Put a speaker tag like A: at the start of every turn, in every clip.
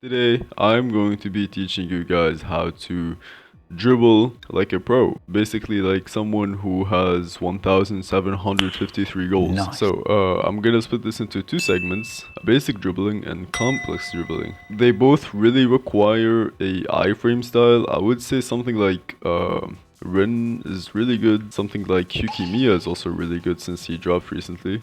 A: Today, I'm going to be teaching you guys how to dribble like a pro. Basically, like someone who has 1,753 goals.
B: Nice.
A: So, I'm gonna split this into two segments, basic dribbling and complex dribbling. They both really require a iframe style. I would say something like, Ren is really good. Something like Hyukimiya is also really good since he dropped recently.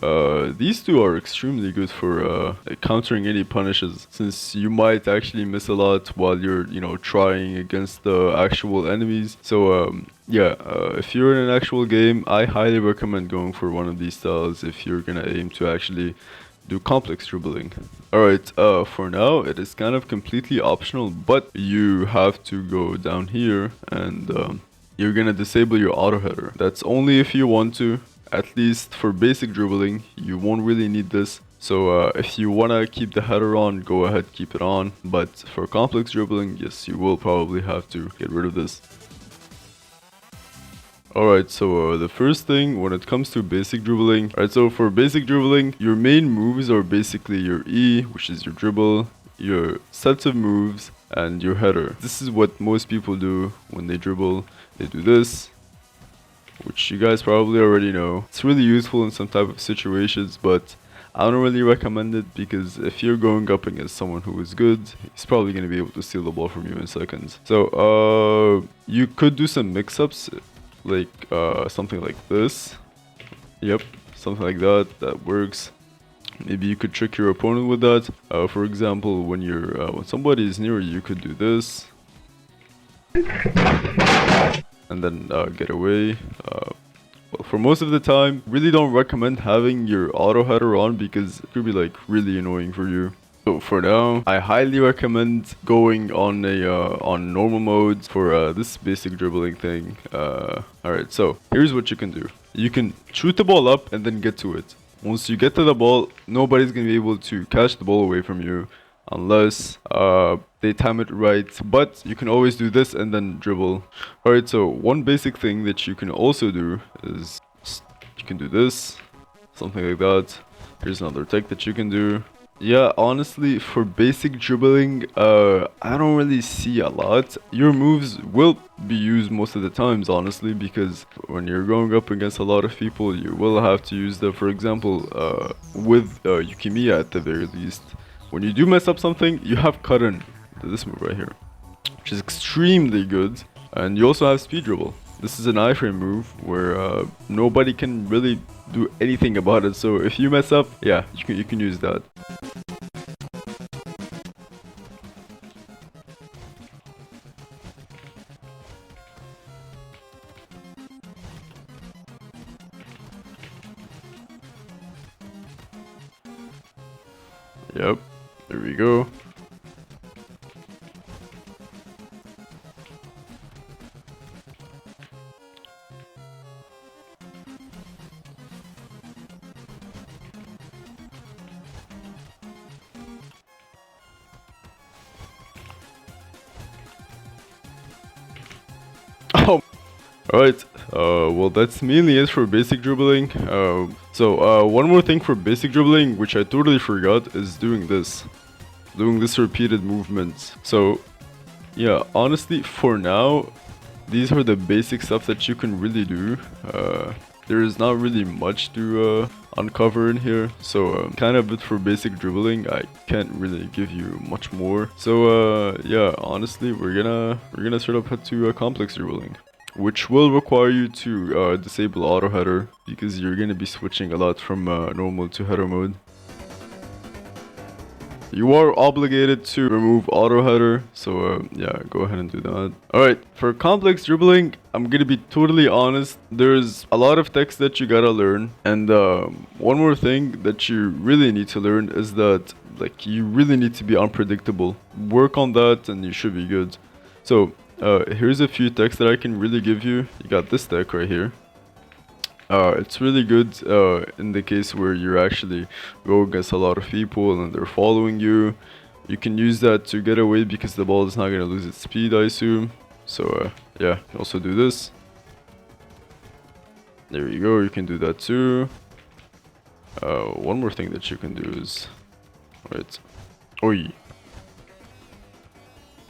A: These two are extremely good for countering any punishes, since you might actually miss a lot while you're, trying against the actual enemies. So, if you're in an actual game, I highly recommend going for one of these styles if you're gonna aim to actually do complex dribbling. Alright, for now, it is kind of completely optional, but you have to go down here and you're gonna disable your auto header. That's only if you want to. At least for basic dribbling, you won't really need this. So if you wanna keep the header on, go ahead, keep it on. But for complex dribbling, yes, you will probably have to get rid of this. Alright, so the first thing when it comes to basic dribbling. Alright, so for basic dribbling, your main moves are basically your E, which is your dribble, your sets of moves, and your header. This is what most people do when they dribble. They do this, which you guys probably already know. It's really useful in some type of situations, but I don't really recommend it because if you're going up against someone who is good, he's probably going to be able to steal the ball from you in seconds. So you could do some mix-ups, like something like this. Yep, something like that. That works. Maybe you could trick your opponent with that. For example, when somebody is near you, could do this, and then get away. Well, for most of the time, really don't recommend having your auto header on because it could be like really annoying for you. So for now, I highly recommend going on on normal modes for this basic dribbling thing. Alright, so here's what you can do. You can shoot the ball up and then get to it. Once you get to the ball, nobody's gonna be able to catch the ball away from you unless they time it right. But you can always do this and then dribble. Alright, so one basic thing that you can also do is you can do this, something like that. Here's another tech that you can do. Yeah, honestly, for basic dribbling, I don't really see a lot. Your moves will be used most of the times, honestly, because when you're going up against a lot of people, you will have to use them. For example, with Yukimiya at the very least, when you do mess up something, you have Karin, this move right here, which is extremely good, and you also have speed dribble. This is an iframe move where nobody can really do anything about it. So if you mess up, yeah, you can use that. Yep, there we go. Oh, alright. Well, that's mainly it for basic dribbling. One more thing for basic dribbling, which I totally forgot, is doing this repeated movement. So, yeah, honestly, for now, these are the basic stuff that you can really do. There is not really much to uncover in here, so kind of it for basic dribbling. I can't really give you much more. So yeah, honestly, we're gonna straight up head to complex dribbling, which will require you to disable auto header because you're gonna be switching a lot from normal to header mode. You are obligated to remove auto header, so yeah, go ahead and do that. Alright, for complex dribbling, I'm gonna be totally honest, there's a lot of text that you gotta learn, and one more thing that you really need to learn is that you really need to be unpredictable. Work on that and you should be good. So here's a few techs that I can really give you. You got this tech right here. It's really good in the case where you're actually going against a lot of people and they're following you. You can use that to get away because the ball is not going to lose its speed, I assume. So yeah, you can also do this. There you go, you can do that too. One more thing that you can do is... Right. Oi.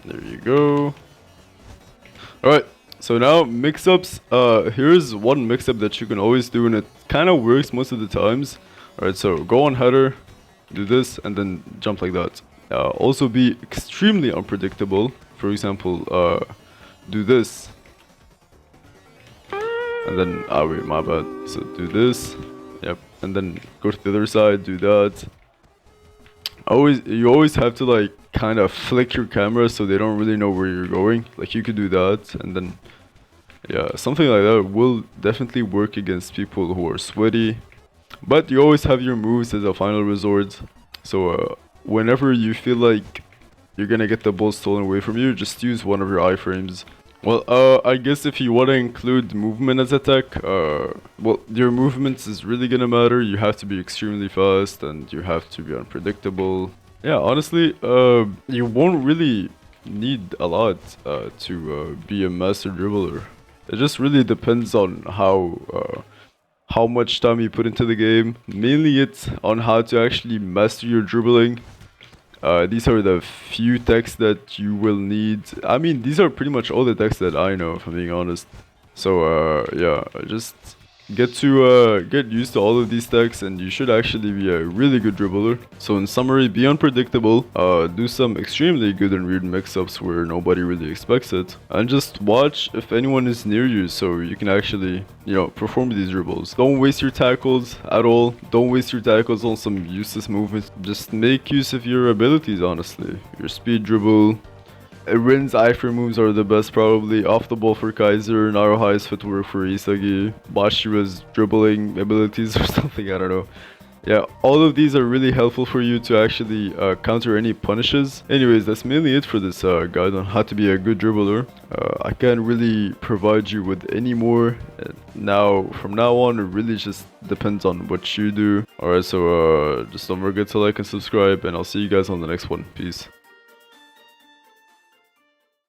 A: There you go. Alright, so now mix-ups. Here's one mix-up that you can always do, and it kind of works most of the times. Alright, so go on header, do this, and then jump like that. Also be extremely unpredictable. For example, do this. And then, wait, my bad. So do this. Yep, and then go to the other side, do that. You always have to like kind of flick your camera so they don't really know where you're going. Like you could do that, and then yeah, something like that will definitely work against people who are sweaty. But you always have your moves as a final resort. So whenever you feel like you're gonna get the ball stolen away from you, just use one of your iframes. Well, I guess if you want to include movement as attack, well, your movements is really gonna matter. You have to be extremely fast and you have to be unpredictable. Yeah, honestly, you won't really need a lot to be a master dribbler. It just really depends on how much time you put into the game. Mainly it's on how to actually master your dribbling. These are the few techs that you will need. I mean, these are pretty much all the techs that I know, if I'm being honest. So yeah, just get used to all of these techs, and you should actually be a really good dribbler. So in summary, be unpredictable, do some extremely good and weird mix-ups where nobody really expects it, and just watch if anyone is near you so you can actually, you know, perform these dribbles. Don't waste your tackles at all. Don't waste your tackles on some useless movements. Just make use of your abilities, honestly. Your speed dribble. Rin's iframe moves are the best probably. Off the ball for Kaiser, Naruhai's footwork for Isagi, Bashiwa's dribbling abilities or something, I don't know. Yeah, all of these are really helpful for you to actually counter any punishes. Anyways, that's mainly it for this guide on how to be a good dribbler. I can't really provide you with any more. From now on, it really just depends on what you do. Alright, so just don't forget to like and subscribe, and I'll see you guys on the next one. Peace.